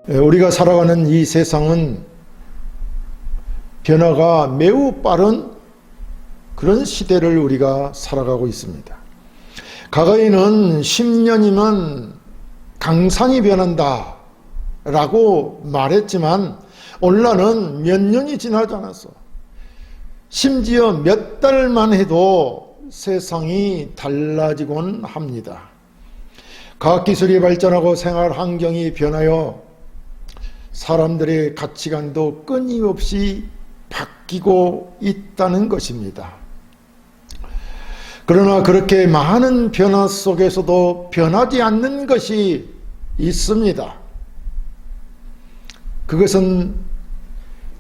우리가 살아가는 이 세상은 변화가 매우 빠른 그런 시대를 우리가 살아가고 있습니다. 과거에는 10년이면 강산이 변한다 라고 말했지만 오늘날은 몇 년이 지나지 않았어. 심지어 몇 달만 해도 세상이 달라지곤 합니다. 과학기술이 발전하고 생활 환경이 변하여 사람들의 가치관도 끊임없이 바뀌고 있다는 것입니다. 그러나 그렇게 많은 변화 속에서도 변하지 않는 것이 있습니다. 그것은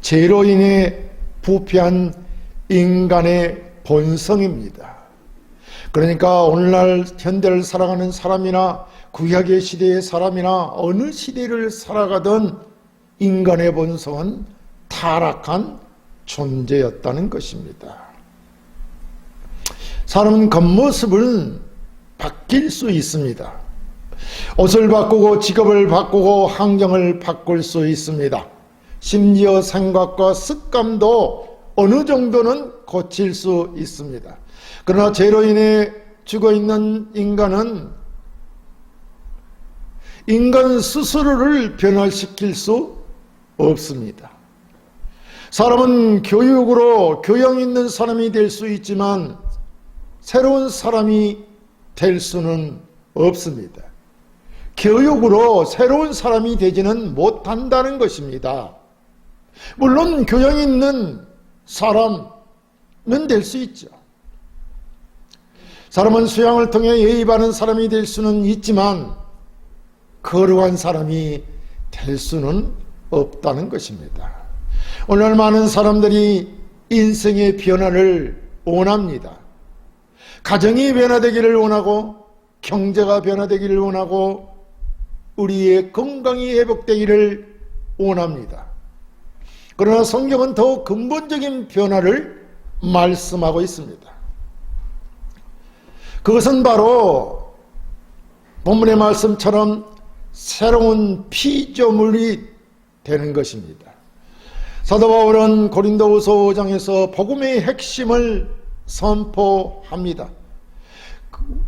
죄로 인해 부패한 인간의 본성입니다. 그러니까 오늘날 현대를 살아가는 사람이나 구약의 시대의 사람이나 어느 시대를 살아가던 인간의 본성은 타락한 존재였다는 것입니다. 사람은 겉모습은 바뀔 수 있습니다. 옷을 바꾸고 직업을 바꾸고 환경을 바꿀 수 있습니다. 심지어 생각과 습관도 어느 정도는 고칠 수 있습니다. 그러나 죄로 인해 죽어있는 인간은 인간 스스로를 변화시킬 수 없습니다. 사람은 교육으로 교양 있는 사람이 될 수 있지만 새로운 사람이 될 수는 없습니다. 교육으로 새로운 사람이 되지는 못한다는 것입니다. 물론 교양 있는 사람은 될 수 있죠. 사람은 수양을 통해 예의 바른 사람이 될 수는 있지만 거룩한 사람이 될 수는 없다는 것입니다. 오늘 많은 사람들이 인생의 변화를 원합니다. 가정이 변화되기를 원하고 경제가 변화되기를 원하고 우리의 건강이 회복되기를 원합니다. 그러나 성경은 더 근본적인 변화를 말씀하고 있습니다. 그것은 바로 본문의 말씀처럼 새로운 피조물이 되는 것입니다. 사도 바울은 고린도후서 5장에서 복음의 핵심을 선포합니다.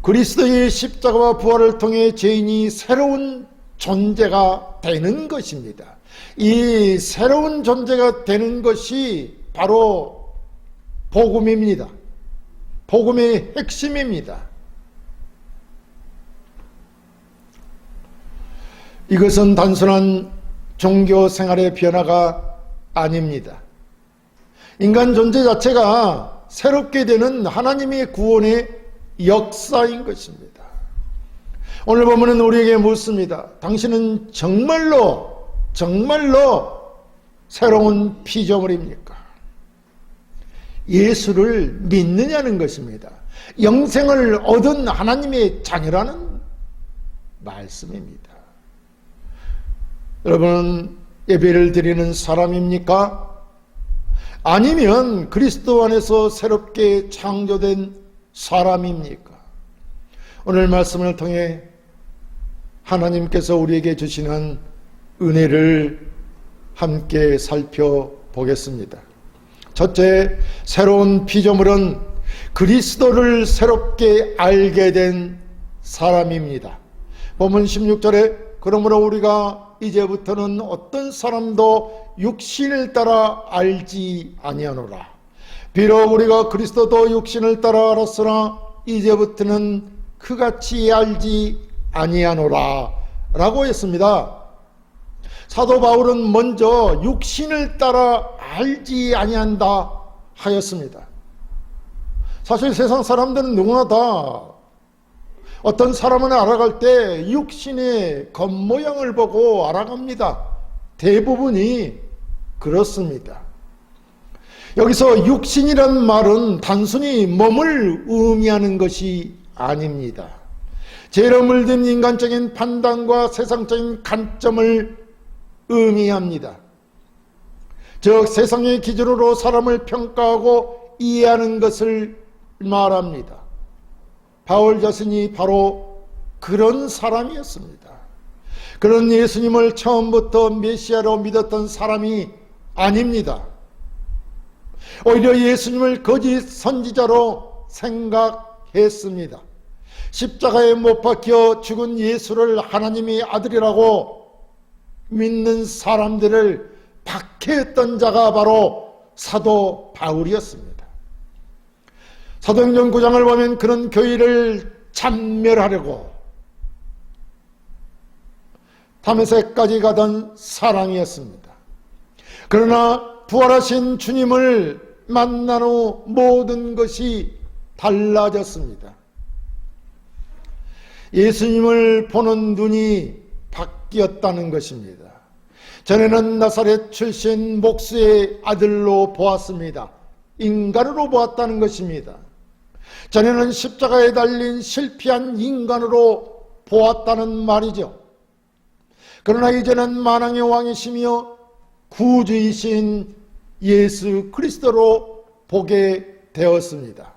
그리스도의 십자가와 부활을 통해 죄인이 새로운 존재가 되는 것입니다. 이 새로운 존재가 되는 것이 바로 복음입니다. 복음의 핵심입니다. 이것은 단순한 종교 생활의 변화가 아닙니다. 인간 존재 자체가 새롭게 되는 하나님의 구원의 역사인 것입니다. 오늘 본문은 우리에게 묻습니다. 당신은 정말로 새로운 피조물입니까? 예수를 믿느냐는 것입니다. 영생을 얻은 하나님의 자녀라는 말씀입니다. 여러분은 예배를 드리는 사람입니까? 아니면 그리스도 안에서 새롭게 창조된 사람입니까? 오늘 말씀을 통해 하나님께서 우리에게 주시는 은혜를 함께 살펴보겠습니다. 첫째, 새로운 피조물은 그리스도를 새롭게 알게 된 사람입니다. 본문 16절에 그러므로 우리가 이제부터는 어떤 사람도 육신을 따라 알지 아니하노라. 비록 우리가 그리스도도 육신을 따라 알았으나 이제부터는 그같이 알지 아니하노라 라고 했습니다. 사도 바울은 먼저 육신을 따라 알지 아니한다 하였습니다. 사실 세상 사람들은 누구나 다 어떤 사람을 알아갈 때 육신의 겉모양을 보고 알아갑니다. 대부분이 그렇습니다. 여기서 육신이란 말은 단순히 몸을 의미하는 것이 아닙니다. 죄로 물든 인간적인 판단과 세상적인 관점을 의미합니다. 즉 세상의 기준으로 사람을 평가하고 이해하는 것을 말합니다. 바울 자신이 바로 그런 사람이었습니다. 그런 예수님을 처음부터 메시아로 믿었던 사람이 아닙니다. 오히려 예수님을 거짓 선지자로 생각했습니다. 십자가에 못 박혀 죽은 예수를 하나님의 아들이라고 믿는 사람들을 박해했던 자가 바로 사도 바울이었습니다. 사도행전 9장을 보면 그런 교회를 참멸하려고 다메섹까지 가던 사랑이었습니다. 그러나 부활하신 주님을 만난 후 모든 것이 달라졌습니다. 예수님을 보는 눈이 바뀌었다는 것입니다. 전에는 나사렛 출신 목수의 아들로 보았습니다. 인간으로 보았다는 것입니다. 전에는 십자가에 달린 실패한 인간으로 보았다는 말이죠. 그러나 이제는 만왕의 왕이시며 구주이신 예수 그리스도로 보게 되었습니다.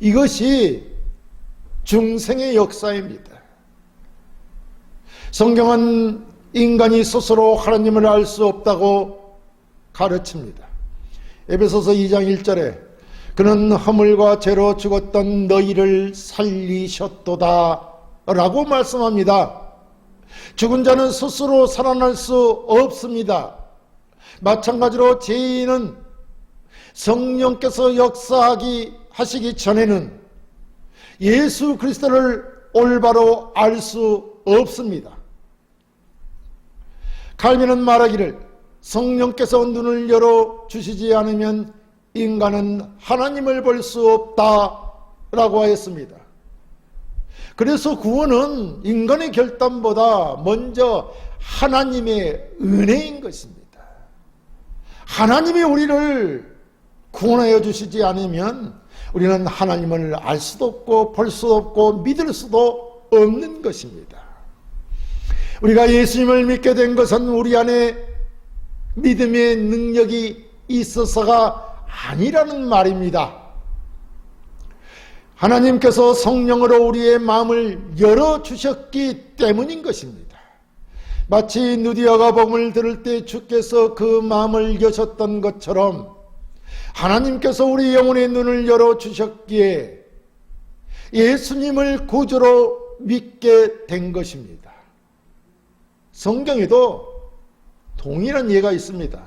이것이 중생의 역사입니다. 성경은 인간이 스스로 하나님을 알 수 없다고 가르칩니다. 에베소서 2장 1절에 그는 허물과 죄로 죽었던 너희를 살리셨도다 라고 말씀합니다. 죽은 자는 스스로 살아날 수 없습니다. 마찬가지로 죄인은 성령께서 하시기 전에는 예수 그리스도를 올바로 알 수 없습니다. 칼빈은 말하기를 성령께서 눈을 열어 주시지 않으면 인간은 하나님을 볼 수 없다라고 하였습니다. 그래서 구원은 인간의 결단보다 먼저 하나님의 은혜인 것입니다. 하나님이 우리를 구원하여 주시지 않으면 우리는 하나님을 알 수도 없고 볼 수도 없고 믿을 수도 없는 것입니다. 우리가 예수님을 믿게 된 것은 우리 안에 믿음의 능력이 있어서가 아니라는 말입니다. 하나님께서 성령으로 우리의 마음을 열어주셨기 때문인 것입니다. 마치 누디아가 복음을 들을 때 주께서 그 마음을 여셨던 것처럼 하나님께서 우리 영혼의 눈을 열어주셨기에 예수님을 구주로 믿게 된 것입니다. 성경에도 동일한 예가 있습니다.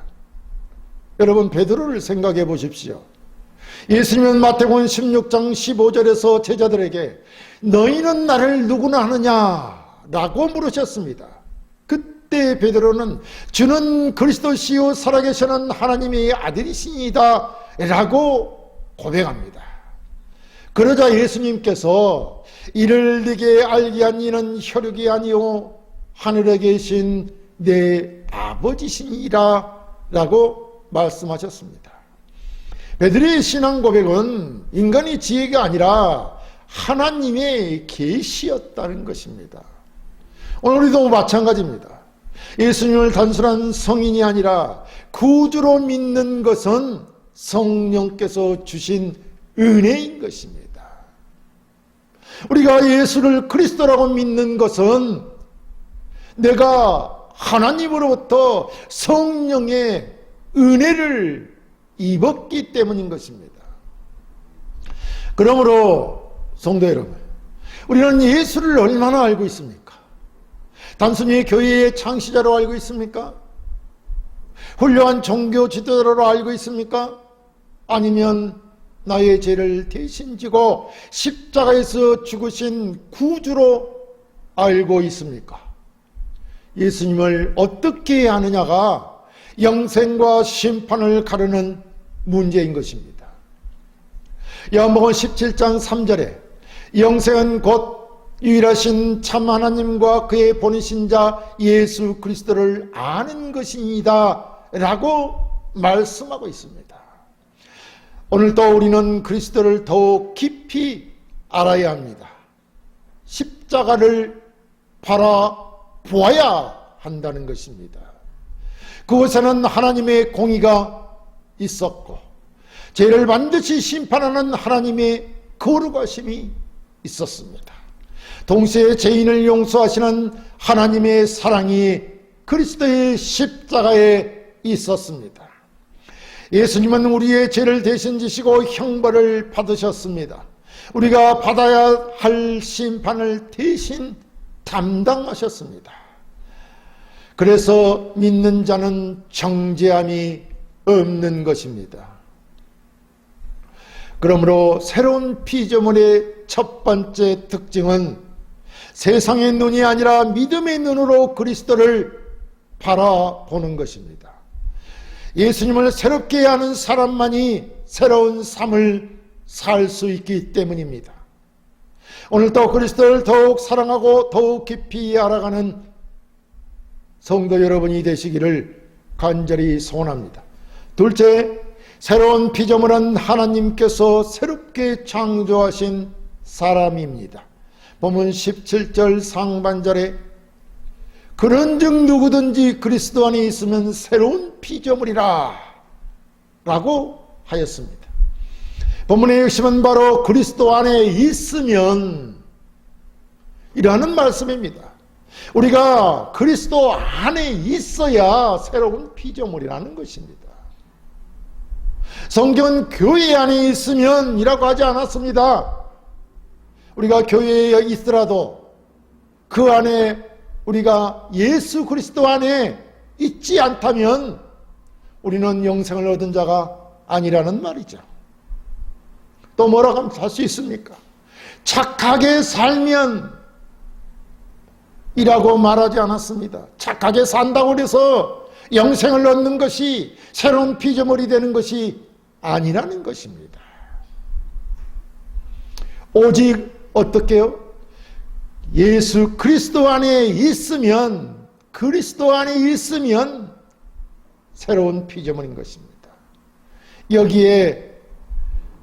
여러분 베드로를 생각해 보십시오. 예수님은 마태복음 16장 15절에서 제자들에게 너희는 나를 누구나 하느냐 라고 물으셨습니다. 그때 베드로는 주는 그리스도시요 살아계시는 하나님의 아들이시니이다 라고 고백합니다. 그러자 예수님께서 이를 네게 알게 한 이는 혈육이 아니요 하늘에 계신 내 아버지시니라 라고 말씀하셨습니다. 베드로의 신앙 고백은 인간의 지혜가 아니라 하나님의 계시였다는 것입니다. 오늘 우리도 마찬가지입니다. 예수님을 단순한 성인이 아니라 구주로 믿는 것은 성령께서 주신 은혜인 것입니다. 우리가 예수를 그리스도라고 믿는 것은 내가 하나님으로부터 성령의 은혜를 입었기 때문인 것입니다. 그러므로 성도 여러분, 우리는 예수를 얼마나 알고 있습니까? 단순히 교회의 창시자로 알고 있습니까? 훌륭한 종교 지도자로 알고 있습니까? 아니면 나의 죄를 대신 지고 십자가에서 죽으신 구주로 알고 있습니까? 예수님을 어떻게 아느냐가 영생과 심판을 가르는 문제인 것입니다. 요한복음 17장 3절에 영생은 곧 유일하신 참 하나님과 그의 보내신 자 예수 그리스도를 아는 것이니다 라고 말씀하고 있습니다. 오늘도 우리는 그리스도를 더욱 깊이 알아야 합니다. 십자가를 바라보아야 한다는 것입니다. 그곳에는 하나님의 공의가 있었고 죄를 반드시 심판하는 하나님의 거룩하심이 있었습니다. 동시에 죄인을 용서하시는 하나님의 사랑이 그리스도의 십자가에 있었습니다. 예수님은 우리의 죄를 대신 지시고 형벌을 받으셨습니다. 우리가 받아야 할 심판을 대신 담당하셨습니다. 그래서 믿는 자는 정죄함이 없는 것입니다. 그러므로 새로운 피조물의 첫 번째 특징은 세상의 눈이 아니라 믿음의 눈으로 그리스도를 바라보는 것입니다. 예수님을 새롭게 하는 사람만이 새로운 삶을 살 수 있기 때문입니다. 오늘도 그리스도를 더욱 사랑하고 더욱 깊이 알아가는 성도 여러분이 되시기를 간절히 소원합니다. 둘째, 새로운 피조물은 하나님께서 새롭게 창조하신 사람입니다. 본문 17절 상반절에 그런즉 누구든지 그리스도 안에 있으면 새로운 피조물이라 라고 하였습니다. 본문의 핵심은 바로 그리스도 안에 있으면 이라는 말씀입니다. 우리가 그리스도 안에 있어야 새로운 피조물이라는 것입니다. 성경은 교회 안에 있으면 이라고 하지 않았습니다. 우리가 교회에 있더라도 그 안에 우리가 예수 그리스도 안에 있지 않다면 우리는 영생을 얻은 자가 아니라는 말이죠. 또 뭐라고 할 수 있습니까? 착하게 살면 이라고 말하지 않았습니다. 착하게 산다고 해서 영생을 얻는 것이 새로운 피조물이 되는 것이 아니라는 것입니다. 오직 어떻게요? 예수 그리스도 안에 있으면, 그리스도 안에 있으면 새로운 피조물인 것입니다.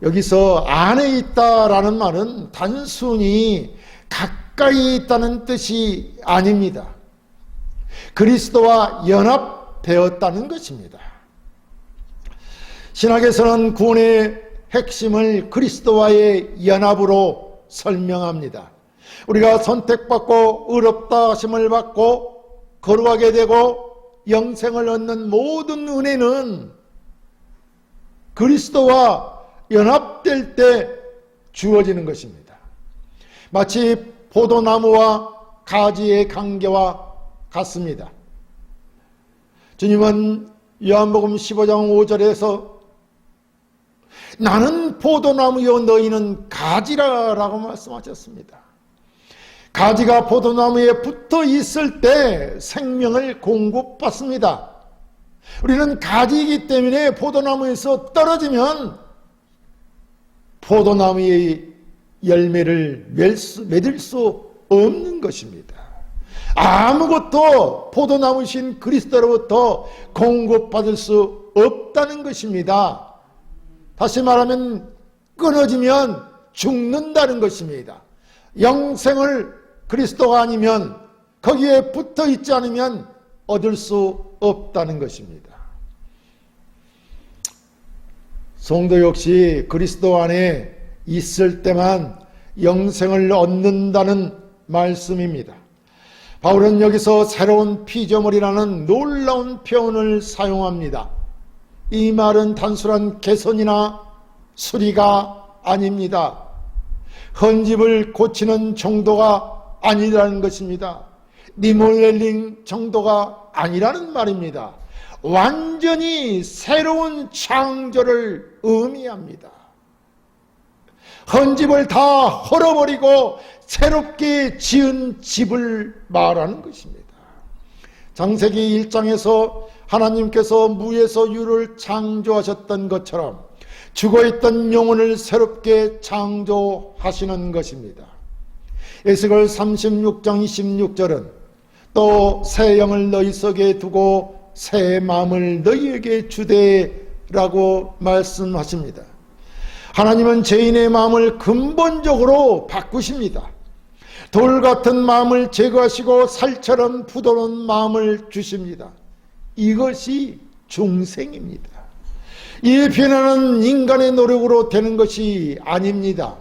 여기서 안에 있다라는 말은 단순히 가까이 있다는 뜻이 아닙니다. 그리스도와 연합되었다는 것입니다. 신학에서는 구원의 핵심을 그리스도와의 연합으로 설명합니다. 우리가 선택받고 의롭다 하심을 받고 거룩하게 되고 영생을 얻는 모든 은혜는 그리스도와 연합될 때 주어지는 것입니다. 마치 포도나무와 가지의 관계와 같습니다. 주님은 요한복음 15장 5절에서 나는 포도나무요 너희는 가지라 라고 말씀하셨습니다. 가지가 포도나무에 붙어 있을 때 생명을 공급받습니다. 우리는 가지이기 때문에 포도나무에서 떨어지면 포도나무의 열매를 맺을 수 없는 것입니다. 아무것도 포도나무신 그리스도로부터 공급받을 수 없다는 것입니다. 다시 말하면 끊어지면 죽는다는 것입니다. 영생을 그리스도가 아니면, 거기에 붙어 있지 않으면 얻을 수 없다는 것입니다. 성도 역시 그리스도 안에 있을 때만 영생을 얻는다는 말씀입니다. 바울은 여기서 새로운 피조물이라는 놀라운 표현을 사용합니다. 이 말은 단순한 개선이나 수리가 아닙니다. 헌집을 고치는 정도가 아니라는 것입니다. 리모델링 정도가 아니라는 말입니다. 완전히 새로운 창조를 의미합니다. 헌집을 다 헐어버리고 새롭게 지은 집을 말하는 것입니다. 창세기 1장에서 하나님께서 무에서 유를 창조하셨던 것처럼 죽어있던 영혼을 새롭게 창조하시는 것입니다. 에스겔 36장 26절은 또 새 영을 너희 속에 두고 새 마음을 너희에게 주되라고 말씀하십니다. 하나님은 죄인의 마음을 근본적으로 바꾸십니다. 돌 같은 마음을 제거하시고 살처럼 부드러운 마음을 주십니다. 이것이 중생입니다. 이 변화는 인간의 노력으로 되는 것이 아닙니다.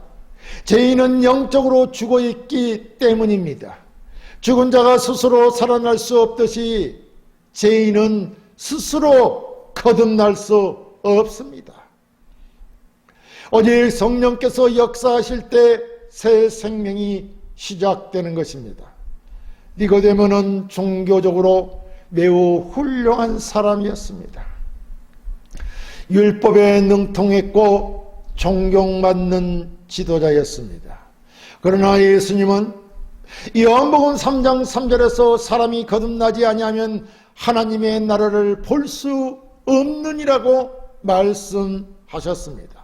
죄인은 영적으로 죽어 있기 때문입니다. 죽은 자가 스스로 살아날 수 없듯이 죄인은 스스로 거듭날 수 없습니다. 오직 성령께서 역사하실 때 새 생명이 시작되는 것입니다. 니고데모는 종교적으로 매우 훌륭한 사람이었습니다. 율법에 능통했고 존경받는 지도자였습니다. 그러나 예수님은 요한복음 3장 3절에서 사람이 거듭나지 아니하면 하나님의 나라를 볼 수 없느니라고 말씀하셨습니다.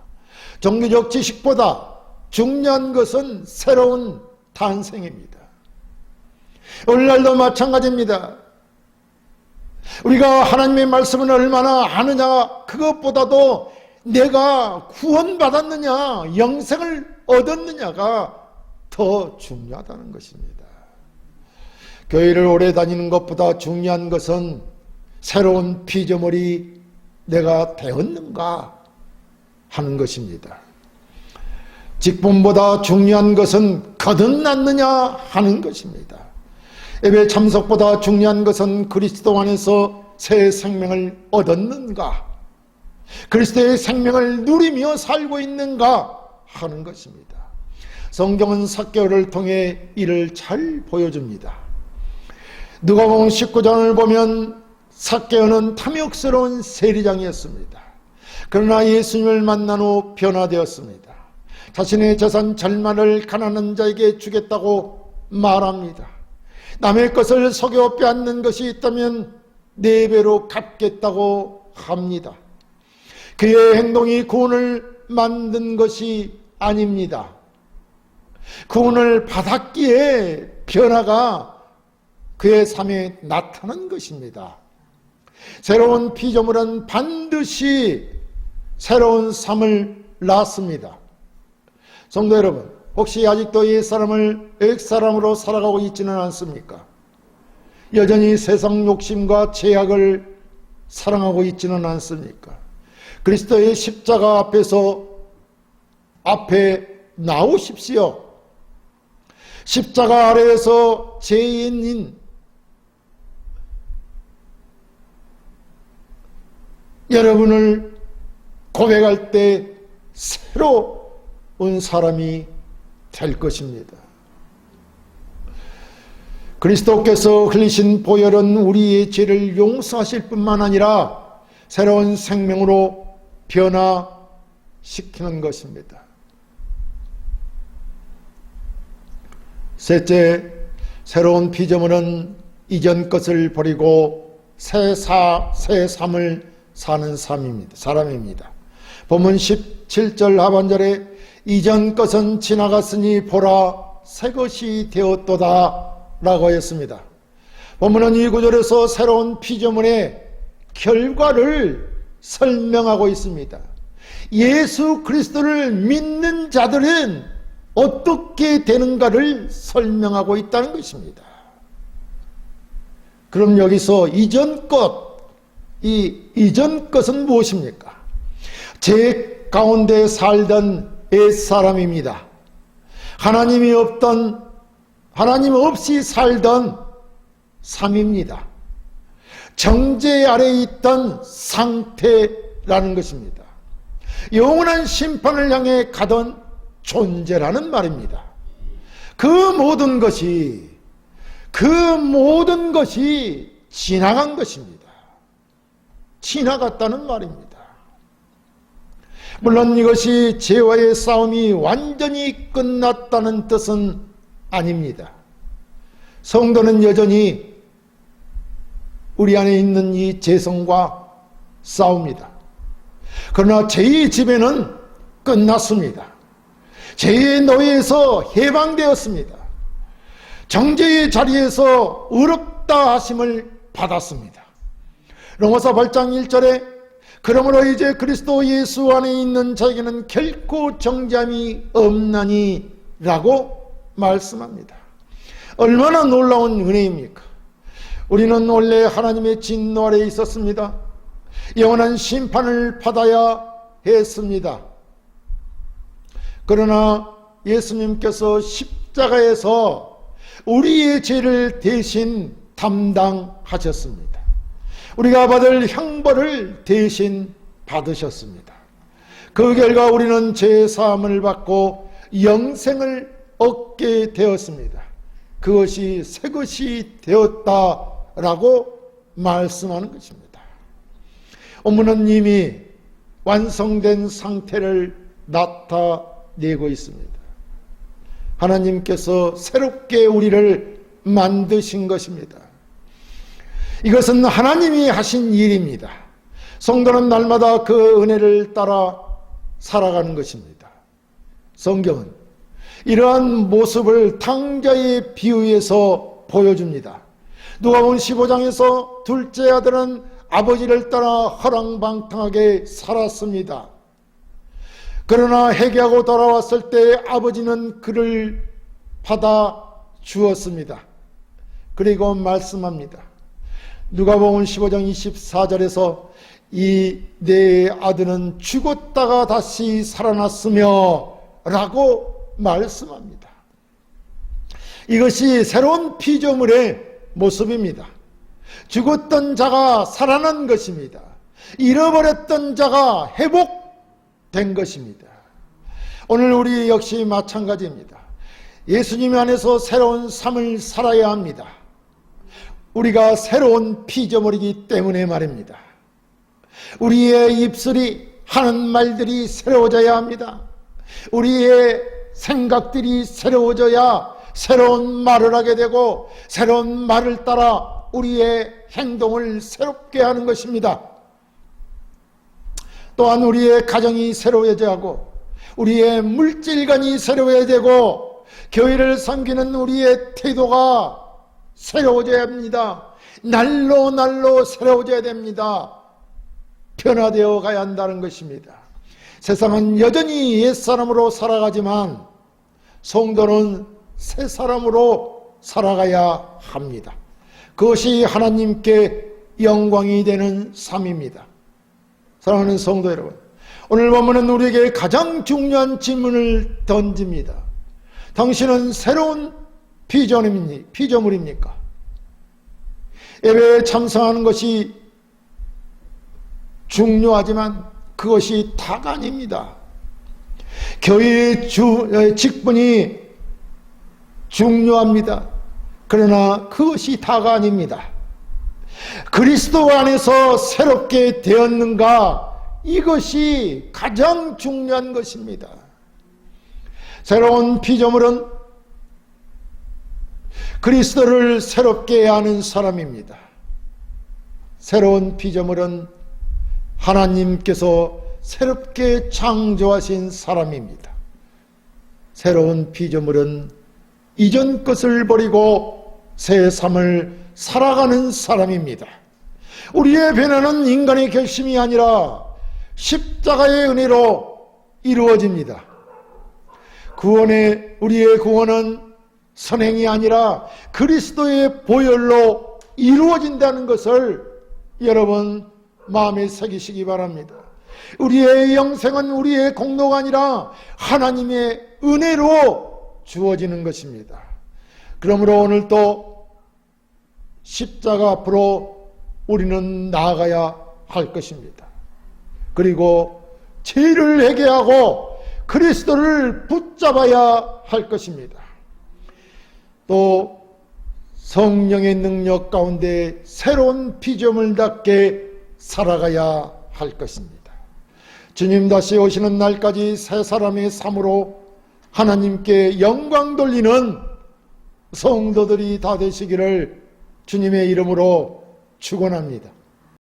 종교적 지식보다 중요한 것은 새로운 탄생입니다. 오늘날도 마찬가지입니다. 우리가 하나님의 말씀을 얼마나 아느냐, 그것보다도 내가 구원받았느냐, 영생을 얻었느냐가 더 중요하다는 것입니다. 교회를 오래 다니는 것보다 중요한 것은 새로운 피조물이 내가 되었는가 하는 것입니다. 직분보다 중요한 것은 거듭났느냐 하는 것입니다. 예배 참석보다 중요한 것은 그리스도 안에서 새 생명을 얻었는가, 그리스도의 생명을 누리며 살고 있는가 하는 것입니다. 성경은 삭개오를 통해 이를 잘 보여줍니다. 누가복음 19장을 보면 삭개오는 탐욕스러운 세리장이었습니다. 그러나 예수님을 만난 후 변화되었습니다. 자신의 재산 절반을 가난한 자에게 주겠다고 말합니다. 남의 것을 속여 빼앗는 것이 있다면 4배로 갚겠다고 합니다. 그의 행동이 구원을 만든 것이 아닙니다. 구원을 받았기에 변화가 그의 삶에 나타난 것입니다. 새로운 피조물은 반드시 새로운 삶을 낳습니다. 성도 여러분, 혹시 아직도 옛사람을 옛사람으로 살아가고 있지는 않습니까? 여전히 세상 욕심과 죄악을 사랑하고 있지는 않습니까? 그리스도의 십자가 앞에 나오십시오. 십자가 아래에서 죄인인 여러분을 고백할 때 새로운 사람이 될 것입니다. 그리스도께서 흘리신 보혈은 우리의 죄를 용서하실 뿐만 아니라 새로운 생명으로 변화시키는 것입니다. 셋째, 새로운 피조물은 이전 것을 버리고 새 삶을 사는 사람입니다. 본문 17절 하반절에 이전 것은 지나갔으니 보라 새 것이 되었도다 라고 했습니다. 본문은 이 구절에서 새로운 피조물의 결과를 설명하고 있습니다. 예수 그리스도를 믿는 자들은 어떻게 되는가를 설명하고 있다는 것입니다. 그럼 여기서 이전 것은 무엇입니까? 죄 가운데 살던 옛사람입니다. 하나님 없이 살던 삶입니다. 정죄 아래 있던 상태라는 것입니다. 영원한 심판을 향해 가던 존재라는 말입니다. 그 모든 것이 지나간 것입니다. 지나갔다는 말입니다. 물론 이것이 죄와의 싸움이 완전히 끝났다는 뜻은 아닙니다. 성도는 여전히 우리 안에 있는 이 죄성과 싸웁니다. 그러나 죄의 지배는 끝났습니다. 죄의 노예에서 해방되었습니다. 정죄의 자리에서 의롭다 하심을 받았습니다. 로마서 8장 1절에 그러므로 이제 그리스도 예수 안에 있는 자에게는 결코 정죄함이 없나니 라고 말씀합니다. 얼마나 놀라운 은혜입니까? 우리는 원래 하나님의 진노 아래에 있었습니다. 영원한 심판을 받아야 했습니다. 그러나 예수님께서 십자가에서 우리의 죄를 대신 담당하셨습니다. 우리가 받을 형벌을 대신 받으셨습니다. 그 결과 우리는 죄 사함을 받고 영생을 얻게 되었습니다. 그것이 새 것이 되었다라고 말씀하는 것입니다. 본문은 이미 완성된 상태를 나타내고 있습니다. 하나님께서 새롭게 우리를 만드신 것입니다. 이것은 하나님이 하신 일입니다. 성도는 날마다 그 은혜를 따라 살아가는 것입니다. 성경은 이러한 모습을 탕자의 비유에서 보여줍니다. 누가복음 15장에서 둘째 아들은 아버지를 따라 허랑방탕하게 살았습니다. 그러나 회개하고 돌아왔을 때 아버지는 그를 받아 주었습니다. 그리고 말씀합니다. 누가복음 15장 24절에서 이 내 아들은 죽었다가 다시 살아났으며 라고 말씀합니다. 이것이 새로운 피조물의 모습입니다. 죽었던 자가 살아난 것입니다. 잃어버렸던 자가 회복된 것입니다. 오늘 우리 역시 마찬가지입니다. 예수님 안에서 새로운 삶을 살아야 합니다. 우리가 새로운 피조물이기 때문에 말입니다. 우리의 입술이 하는 말들이 새로워져야 합니다. 우리의 생각들이 새로워져야 새로운 말을 하게 되고 새로운 말을 따라 우리의 행동을 새롭게 하는 것입니다. 또한 우리의 가정이 새로워져야 하고 우리의 물질관이 새로워야 되고 교회를 섬기는 우리의 태도가 새로워져야 합니다. 날로 날로 새로워져야 됩니다. 변화되어 가야 한다는 것입니다. 세상은 여전히 옛사람으로 살아가지만 성도는 새사람으로 살아가야 합니다. 그것이 하나님께 영광이 되는 삶입니다. 사랑하는 성도 여러분, 오늘 본문은 우리에게 가장 중요한 질문을 던집니다. 당신은 새로운 피조물입니까? 예배에 참석하는 것이 중요하지만 그것이 다가 아닙니다. 교회의 직분이 중요합니다. 그러나 그것이 다가 아닙니다. 그리스도 안에서 새롭게 되었는가? 이것이 가장 중요한 것입니다. 새로운 피조물은 그리스도를 새롭게 아는 사람입니다. 새로운 피조물은 하나님께서 새롭게 창조하신 사람입니다. 새로운 피조물은 이전 것을 버리고 새 삶을 살아가는 사람입니다. 우리의 변화는 인간의 결심이 아니라 십자가의 은혜로 이루어집니다. 우리의 구원은 선행이 아니라 그리스도의 보혈로 이루어진다는 것을 여러분 마음에 새기시기 바랍니다. 우리의 영생은 우리의 공로가 아니라 하나님의 은혜로 주어지는 것입니다. 그러므로 오늘도 십자가 앞으로 우리는 나아가야 할 것입니다. 그리고 죄를 회개하고 그리스도를 붙잡아야 할 것입니다. 또 성령의 능력 가운데 새로운 피조물답게 살아가야 할 것입니다. 주님 다시 오시는 날까지 새 사람의 삶으로 하나님께 영광 돌리는 성도들이 다 되시기를 주님의 이름으로 축원합니다.